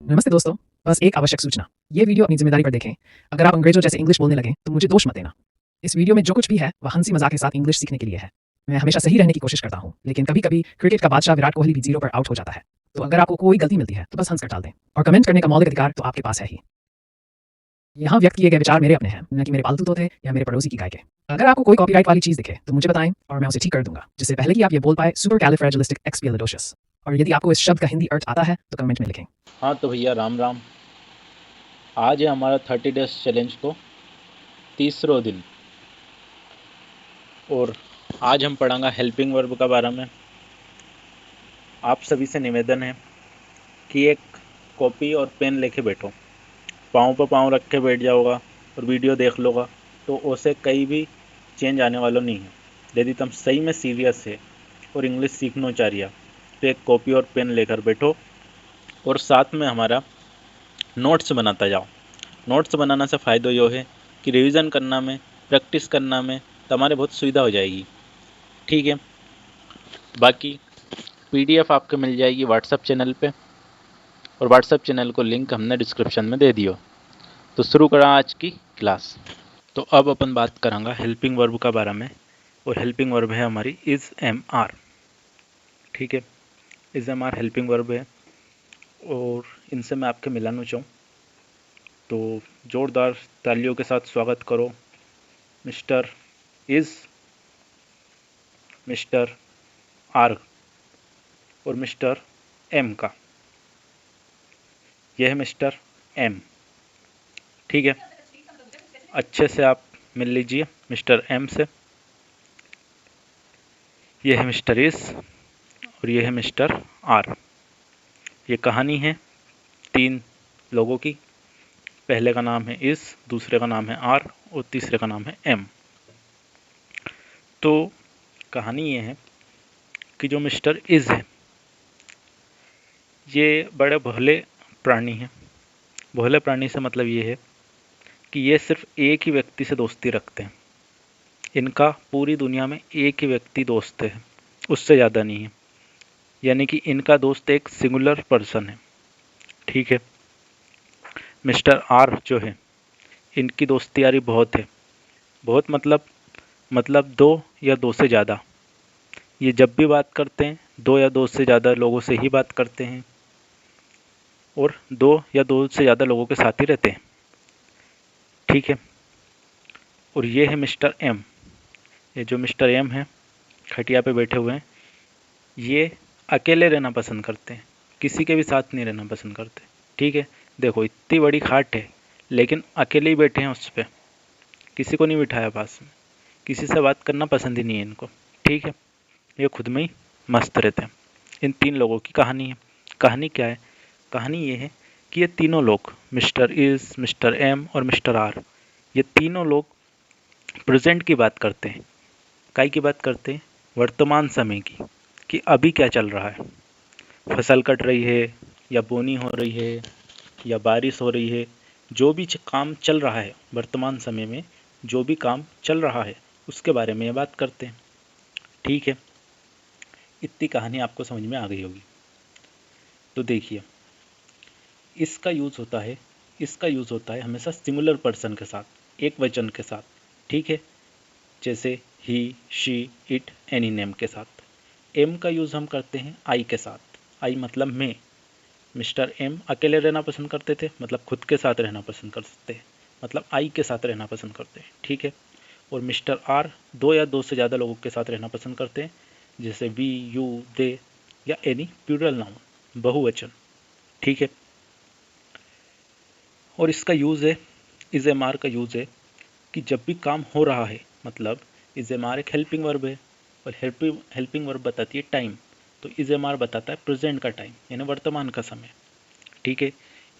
नमस्ते दोस्तों। बस एक आवश्यक सूचना। ये वीडियो अपनी जिम्मेदारी पर देखें। अगर आप अंग्रेजों जैसे इंग्लिश बोलने लगें तो मुझे दोष मत देना। इस वीडियो में जो कुछ भी है वह हंसी मजाक के साथ इंग्लिश सीखने के लिए है। मैं हमेशा सही रहने की कोशिश करता हूँ, लेकिन कभी कभी क्रिकेट का बादशाह विराट कोहली भी 0 पर आउट हो जाता है। तो अगर आपको कोई गलती मिलती है तो बस हंस कर टाल दें, और कमेंट करने का मौलिक अधिकार तो आपके पास है ही। यहाँ व्यक्त किए गए विचार मेरे अपने हैं, न कि मेरे पालतू तोते या मेरे पड़ोसी की गाय के। अगर आपको कोई कॉपीराइट वाली चीज दिखे तो मुझे बताएं और मैं उसे ठीक कर दूंगा, जिससे पहले कि आप ये बोल पाए सुपरकैलिफ्रैजिलिस्टिक्स। और यदि आपको इस शब्द का हिंदी अर्थ आता है तो कमेंट में लिखें। हाँ तो भैया राम राम। आज है हमारा 30 डेज चैलेंज को तीसरा दिन, और आज हम पढ़ांगा हेल्पिंग वर्ब का बारे में। आप सभी से निवेदन है कि एक कॉपी और पेन लेके बैठो, पाँव पर पाँव रख के बैठ जाओगा और वीडियो देख लोगा तो उससे कहीं भी चेंज आने वाला नहीं है। यदि तुम सही में सीरियस है और इंग्लिश सीखना चाह रही है तो एक कॉपी और पेन लेकर बैठो और साथ में हमारा नोट्स बनाता जाओ। नोट्स बनाने से फ़ायदा यो है कि रिवीजन करना में, प्रैक्टिस करना में तुम्हारे बहुत सुविधा हो जाएगी। ठीक है, बाकी पीडीएफ आपको मिल जाएगी व्हाट्सएप चैनल पे, और व्हाट्सएप चैनल को लिंक हमने डिस्क्रिप्शन में दे दियो। तो शुरू करा आज की क्लास। तो अब अपन बात करांगा हेल्पिंग वर्ब का बारे में, और हेल्पिंग वर्ब है हमारी इज़ एम आर। ठीक है, is am are helping verb है, और इनसे मैं आपके मिलाना चाहूँ तो ज़ोरदार तालियों के साथ स्वागत करो मिस्टर इज़, मिस्टर आर और मिस्टर एम का। यह है मिस्टर एम। ठीक है, अच्छे से आप मिल लीजिए मिस्टर एम से। यह है मिस्टर इस और यह है मिस्टर आर। ये कहानी है 3 लोगों की। पहले का नाम है इस, दूसरे का नाम है आर और तीसरे का नाम है एम। तो कहानी ये है कि जो मिस्टर इज़ है ये बड़े भोले प्राणी हैं। भोले प्राणी से मतलब ये है कि ये सिर्फ एक ही व्यक्ति से दोस्ती रखते हैं। इनका पूरी दुनिया में एक ही व्यक्ति दोस्त है, उससे ज़्यादा नहीं है। यानी कि इनका दोस्त एक सिंगुलर पर्सन है। ठीक है, मिस्टर आर जो है इनकी दोस्ती यारी बहुत है। बहुत मतलब 2 या 2 से ज़्यादा। ये जब भी बात करते हैं 2 या 2 से ज़्यादा लोगों से ही बात करते हैं, और 2 या 2 से ज़्यादा लोगों के साथ ही रहते हैं। ठीक है, और ये है मिस्टर एम। ये जो मिस्टर एम है खटिया पे बैठे हुए हैं, ये अकेले रहना पसंद करते हैं, किसी के भी साथ नहीं रहना पसंद करते। ठीक है, देखो इतनी बड़ी खाट है लेकिन अकेले ही बैठे हैं उस पर, किसी को नहीं बिठाया पास में, किसी से बात करना पसंद ही नहीं है इनको। ठीक है, ये खुद में ही मस्त रहते हैं। इन 3 लोगों की कहानी है। कहानी क्या है? कहानी ये है कि ये तीनों लोग मिस्टर इज़, मिस्टर एम और मिस्टर आर, ये तीनों लोग प्रेजेंट की बात करते हैं। काय की बात करते हैं? वर्तमान समय की, कि अभी क्या चल रहा है। फसल कट रही है या बोनी हो रही है या बारिश हो रही है, जो भी काम चल रहा है वर्तमान समय में, जो भी काम चल रहा है उसके बारे में ये बात करते हैं। ठीक है, इतनी कहानी आपको समझ में आ गई होगी। तो देखिए, इसका यूज़ होता है हमेशा सिंगुलर पर्सन के साथ, एक वचन के साथ। ठीक है, जैसे ही, शी, इट, एनी नेम के साथ। एम का यूज़ हम करते हैं आई के साथ। आई मतलब मैं। मिस्टर एम अकेले रहना पसंद करते थे, मतलब खुद के साथ रहना पसंद करते हैं, मतलब आई के साथ रहना पसंद करते हैं। ठीक है, और मिस्टर आर 2 या 2 से ज़्यादा लोगों के साथ रहना पसंद करते हैं, जैसे वी, यू, दे या एनी प्लूरल नाउन, बहुवचन। ठीक है, और इसका यूज़ है, इज एम आर का यूज़ है कि जब भी काम हो रहा है, मतलब इज एम आर एक हेल्पिंग वर्ब है, और हेल्पिंग वर्ब बताती है टाइम, तो इज एम आर बताता है प्रेजेंट का टाइम, यानी वर्तमान का समय। ठीक है,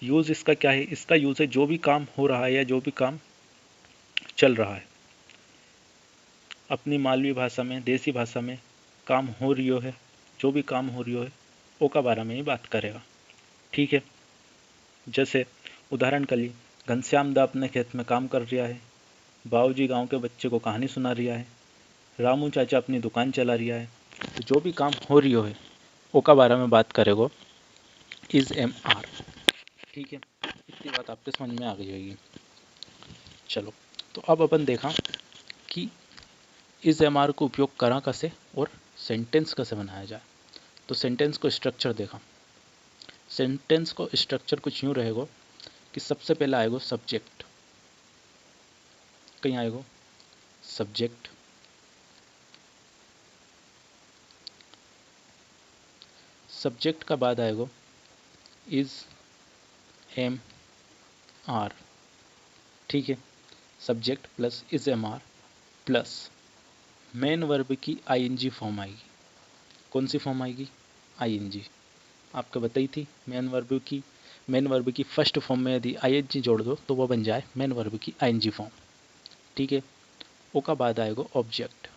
यूज़ इसका क्या है? इसका यूज़ है जो भी काम हो रहा है या जो भी काम चल रहा है, अपनी मालवी भाषा में, देसी भाषा में काम हो रही है, जो भी काम हो रही है वो का बारे में ही बात करेगा। ठीक है, जैसे उदाहरण के लिए घनश्याम दा अपने खेत में काम कर रहा है, बाबूजी गांव के बच्चे को कहानी सुना रहा है, रामू चाचा अपनी दुकान चला रहा है। तो जो भी काम हो रही है वो का बारे में बात करेगा इज एम आर। ठीक है, इतनी बात आपके समझ में आ गई होगी। चलो, तो अब अपन देखा कि इस एम आर को उपयोग करा कैसे और सेंटेंस कैसे बनाया जाए। तो सेंटेंस को स्ट्रक्चर देखा। सेंटेंस को स्ट्रक्चर कुछ यूँ रहेगा कि सबसे पहले आएगा सब्जेक्ट, कहीं आएगा सब्जेक्ट, सब्जेक्ट का बाद आएगा इज एम आर, ठीक है, subject plus is am are plus main verb की आईएनजी फॉर्म आएगी। कौन सी फॉर्म आएगी? आईएनजी। आपको बताई थी मेन वर्ब की फर्स्ट फॉर्म में यदि आईएनजी जोड़ दो तो वो बन जाए मेन वर्ब की आईएनजी फॉर्म, ठीक है। ओ का बाद आएगा ऑब्जेक्ट।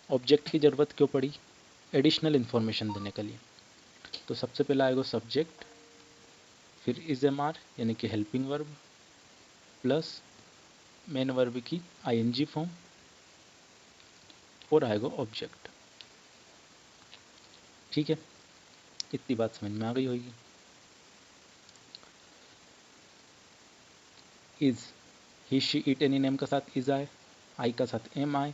ऑब्जेक्ट की ज़रूरत क्यों पड़ी? एडिशनल इन्फॉर्मेशन देने के लिए। तो सबसे पहले आएगा सब्जेक्ट, फिर इज एम आर यानी कि helping verb plus main verb की आईएनजी फॉर्म और आएगा ऑब्जेक्ट, ठीक है। इतनी बात समझ में आ गई होगी। Is, he she it any name का साथ इज आए, आई का साथ एम आए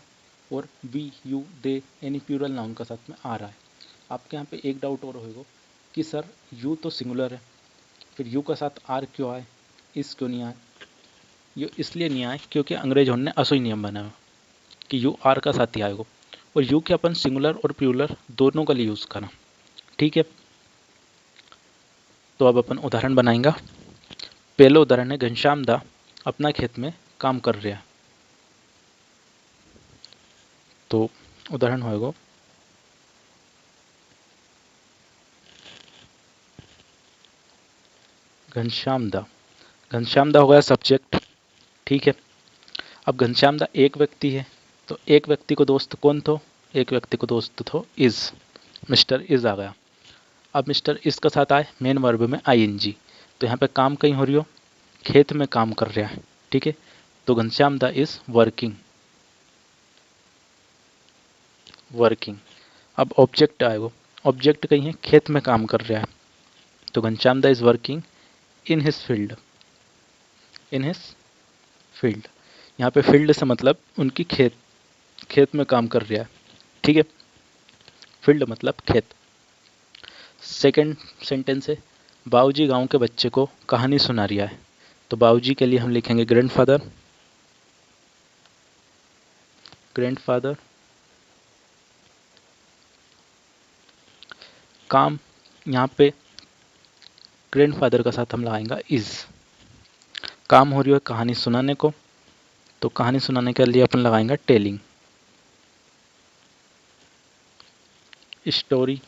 और we you they any plural noun का साथ में आ रहा है। आपके यहाँ पे एक डाउट और होगा कि सर यू तो सिंगुलर है, फिर यू का साथ आर क्यों आए, इस क्यों नहीं आए? ये इसलिए नहीं आए क्योंकि अंग्रेजों ने असोई नियम बनाया कि यू आर का साथ ही आएगा, और यू के अपन सिंगुलर और प्लूरल दोनों का लिए यूज़ करना, ठीक है। तो अब अपन उदाहरण बनाएंगे। पहला उदाहरण है घनश्याम दा अपना खेत में काम कर रहा है। तो उदाहरण होगा घनश्याम दा। घनश्याम दा हो गया सब्जेक्ट, ठीक है। अब घनश्याम दा एक व्यक्ति है, तो एक व्यक्ति को दोस्त कौन थो? एक व्यक्ति को दोस्त थो इज, मिस्टर इज आ गया। अब मिस्टर इज का साथ आए मेन वर्ब में आईएनजी, तो यहाँ पे काम कहीं हो रही हो, खेत में काम कर रहा है, ठीक है। तो घनश्याम दा इज वर्किंग, वर्किंग। अब ऑब्जेक्ट आएगा, ऑब्जेक्ट कहीं है, खेत में काम कर रहा है, तो घनश्याम दा is working in his field, in his field. यहाँ पे फील्ड से मतलब उनकी खेत, खेत में काम कर रहा है, ठीक है। फील्ड मतलब खेत। सेकंड सेंटेंस है बाबूजी गांव के बच्चे को कहानी सुना रहा है, तो बाबूजी के लिए हम लिखेंगे ग्रैंडफादर, ग्रैंडफादर। काम यहाँ पे ग्रैंडफादर का साथ हम लगाएंगे इज। काम हो रही है कहानी सुनाने को, तो कहानी सुनाने के लिए अपन लगाएंगे telling. Story,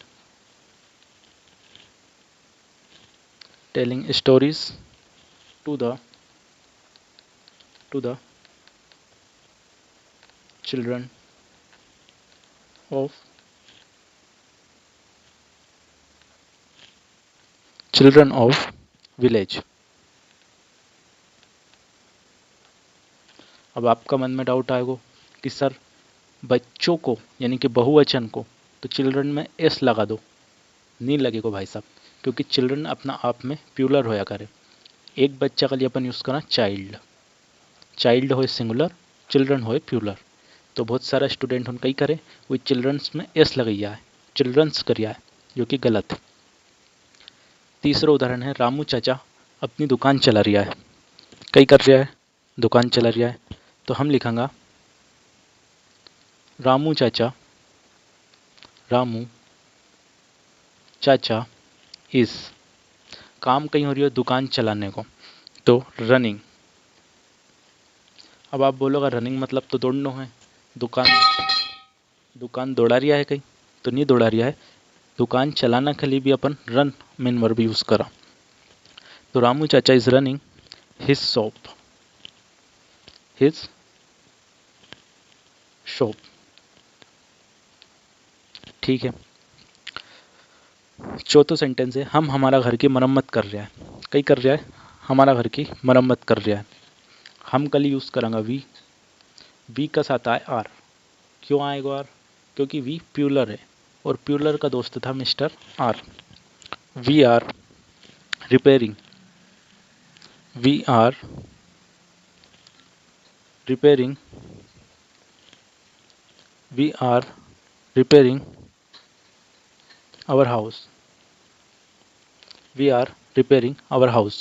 telling stories to the children of village. अब आपका मन में डाउट आएगा कि सर बच्चों को यानी कि बहुवचन को तो चिल्ड्रन में एस लगा दो। नहीं लगेगा भाई साहब, क्योंकि चिल्ड्रन अपना आप में प्लूरल होया करे। एक बच्चा के लिए अपन यूज़ करना चाइल्ड, चाइल्ड हो सिंगुलर, चिल्ड्रन हो प्लूरल। तो बहुत सारा स्टूडेंट हम कई करे वो चिल्ड्रंस में एस लगैया है, चिल्ड्रंस करिया है, जो कि गलत है। तीसरा उदाहरण है रामू चाचा अपनी दुकान चला रहा है। कई कर रहा है, दुकान चला रहा है, तो हम लिखेंगे रामू चाचा, रामू चाचा इज। काम कहीं हो रही है दुकान चलाने को, तो रनिंग। अब आप बोलोगे रनिंग मतलब तो दौड़ना है, दुकान दुकान दौड़ा रिया है कहीं, तो नहीं दौड़ा रिया है। दुकान चलाना के लिए भी अपन रन मेन वर्ब यूज़ करा। तो रामू चाचा is running his shop, his shop, ठीक है। चौथा सेंटेंस है हम हमारा घर की मरम्मत कर रहा है। कई कर रहा है, हमारा घर की मरम्मत कर रहा है। हम कल यूज़ करेंगे वी का साथ आए आर। क्यों आएगा आर? क्योंकि वी प्लूरल है और प्लूरल का दोस्त था mister are. We are repairing. We are repairing. We are repairing our house. We are repairing our house.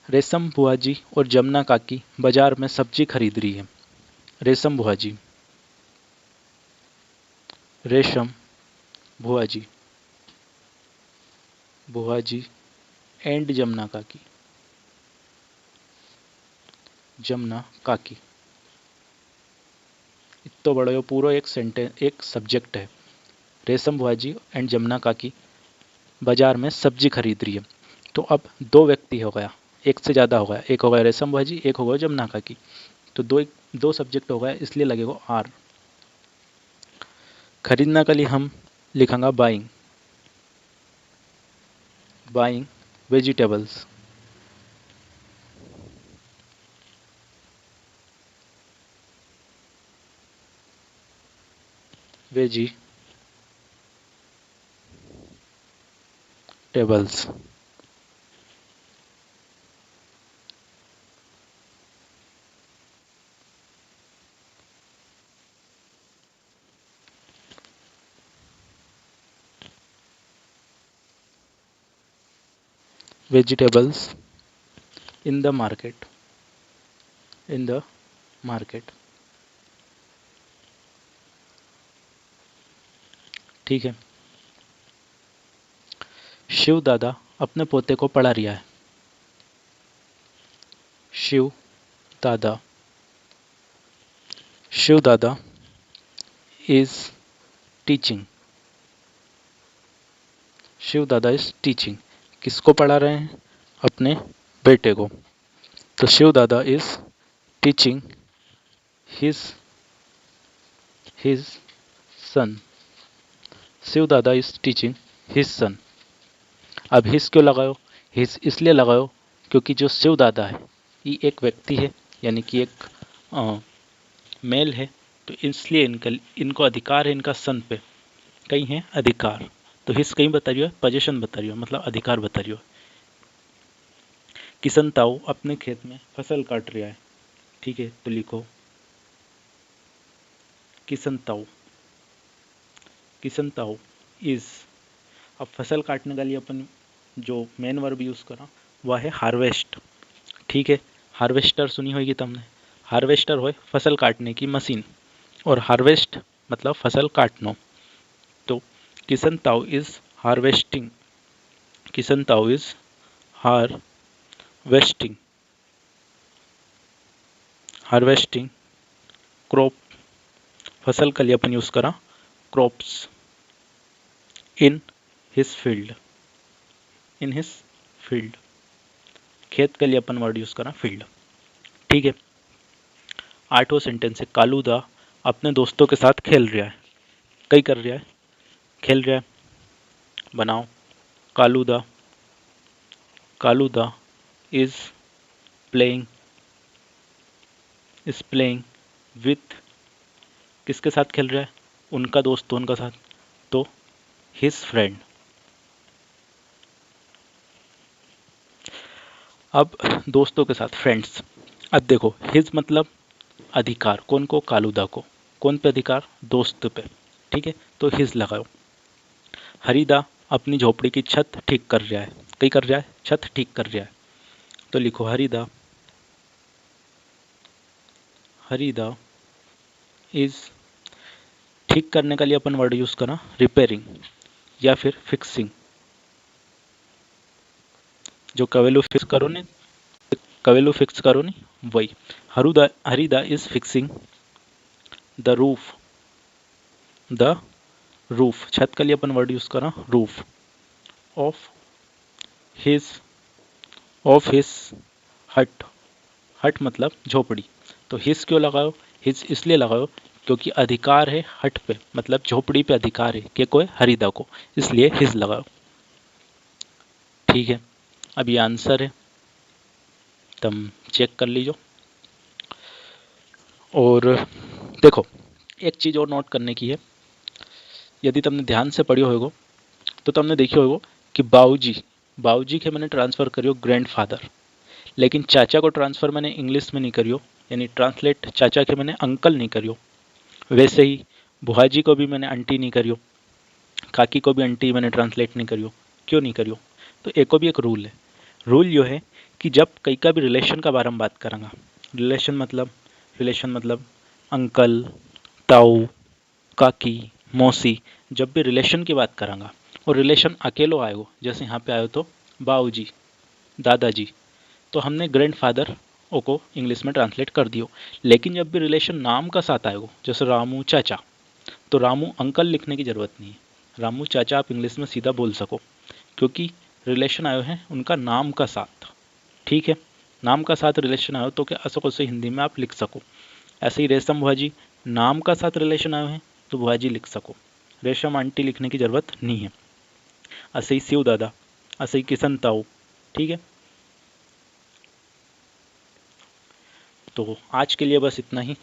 रेशम बुआ जी और जमुना काकी बाजार में सब्जी खरीद रही है. रेशम बुआ जी. रेशम बुआ जी. बुआ जी एंड जमुना काकी. जमुना काकी. इतो बड़ो यो पूरो एक सेंटेंस एक सब्जेक्ट है. रेशम बुआ जी एंड जमुना काकी बाजार में सब्जी खरीद रही है. तो अब दो व्यक्ति हो गया, एक से ज़्यादा हो गया. एक हो गया रेशम बुआ जी, एक हो गया जमुना काकी. तो दो सब्जेक्ट हो गया, इसलिए लगेगा आर. खरीदना के लिए हम लिखेंगे buying. Buying vegetables. Vegetables. Vegetables in the market. In the market. ठीक है. शिव दादा अपने पोते को पढ़ा रिया है. शिव दादा. शिव दादा is teaching. Shiv Dada is teaching. किसको पढ़ा रहे हैं? अपने बेटे को. तो Shiv Dada is teaching his son. Shiv Dada is teaching his सन. अब हिज क्यों लगाओ? हिज इसलिए लगाओ क्योंकि जो शिव दादा है ये एक व्यक्ति है, यानी कि एक मेल है. तो इसलिए इनको अधिकार है इनका सन पे. कहीं है अधिकार. तो हिज कहीं बता रही हो, पोजीशन बता रही हो, मतलब अधिकार बता रही हो. किशन ताऊ अपने खेत में फसल काट रहा है. ठीक है, तो लिखो किशन ताऊ. किशन ताऊ इज. अब फसल काटने के लिए अपन जो मेन वर्ब यूज़ करा वह है हार्वेस्ट. ठीक है, हार्वेस्टर सुनी होगी तुमने. हार्वेस्टर हो फसल काटने की मशीन, और हार्वेस्ट मतलब फसल काटना. तो किशन ताऊ इज हार्वेस्टिंग. किशन ताऊ इज हार्वेस्टिंग. Harvesting crop. फसल के लिए अपन यूज़ करा crops. In his field. In his field. खेत के लिए अपन वर्ड यूज़ करा फील्ड. ठीक है. 8वां सेंटेंस है कालूदा अपने दोस्तों के साथ खेल रहा है. कई कर रहा है, खेल रहा है. बनाओ Kaluda. Kaluda is playing. Is playing with. किसके साथ खेल रहा है? उनका दोस्तों के साथ. तो हिज फ्रेंड. अब दोस्तों के साथ फ्रेंड्स. अब देखो हिज मतलब अधिकार. कौन को? कालूदा को. कौन पे अधिकार? दोस्त पे. ठीक है, तो हिज लगाओ. हरिदा अपनी झोपड़ी की छत ठीक कर रहा है. कई कर रहा है? छत ठीक कर रहा है. तो लिखो हरिदा. हरिदा इज. ठीक करने के लिए अपन वर्ड यूज करा रिपेयरिंग या फिर फिक्सिंग. जो कवेलू फिक्स करो नहीं, कवेलू फिक्स करो नहीं, वही. Harida is fixing the roof. The roof. छत के लिए अपन वर्ड यूज करा roof. Of his hut. Hut मतलब झोपड़ी. तो हिज क्यों लगाओ? हिज इसलिए लगाओ क्योंकि अधिकार है हट पे, मतलब झोपड़ी पे अधिकार है कि कोई हरिदा को, इसलिए हिज लगाओ. ठीक है, अब ये आंसर है, तुम चेक कर लीजिए. और देखो एक चीज़ और नोट करने की है. यदि तुमने ध्यान से पढ़ी होगा तो तुमने देखी होगा कि बाबूजी बाबूजी के मैंने ट्रांसफ़र करियो ग्रैंडफादर, लेकिन चाचा को ट्रांसफ़र मैंने इंग्लिश में नहीं करियो, यानी ट्रांसलेट चाचा के मैंने अंकल नहीं करियो। वैसे ही बुआजी को भी मैंने आंटी नहीं करियो, काकी को भी आंटी मैंने ट्रांसलेट नहीं करियो। क्यों नहीं करियो? तो एक को भी एक रूल है। रूल यो है कि जब कई का भी रिलेशन का बारे में बात करेंगे, रिलेशन मतलब अंकल, ताऊ, काकी, मौसी, जब भी रिलेशन की बात करेंगे और रिलेशन अकेलो आयो, जैसे यहाँ पे आयो तो बाऊजी, दादाजी, तो हमने ग्रैंडफादर ओ को इंग्लिश में ट्रांसलेट कर दियो। लेकिन जब भी रिलेशन नाम का साथ आएगा, जैसे रामू चाचा, तो रामू अंकल लिखने की ज़रूरत नहीं है, रामू चाचा आप इंग्लिश में सीधा बोल सको, क्योंकि रिलेशन आयो है उनका नाम का साथ। ठीक है, नाम का साथ रिलेशन आयो तो क्या असको से हिंदी में आप लिख सको। ऐसे ही रेशम बुआजी, नाम का साथ रिलेशन आयो है तो बुआजी लिख सको, रेशम आंटी लिखने की ज़रूरत नहीं है। ऐसे ही शिव दादा, ऐसे ही किशन ताऊ। ठीक है, तो आज के लिए बस इतना ही।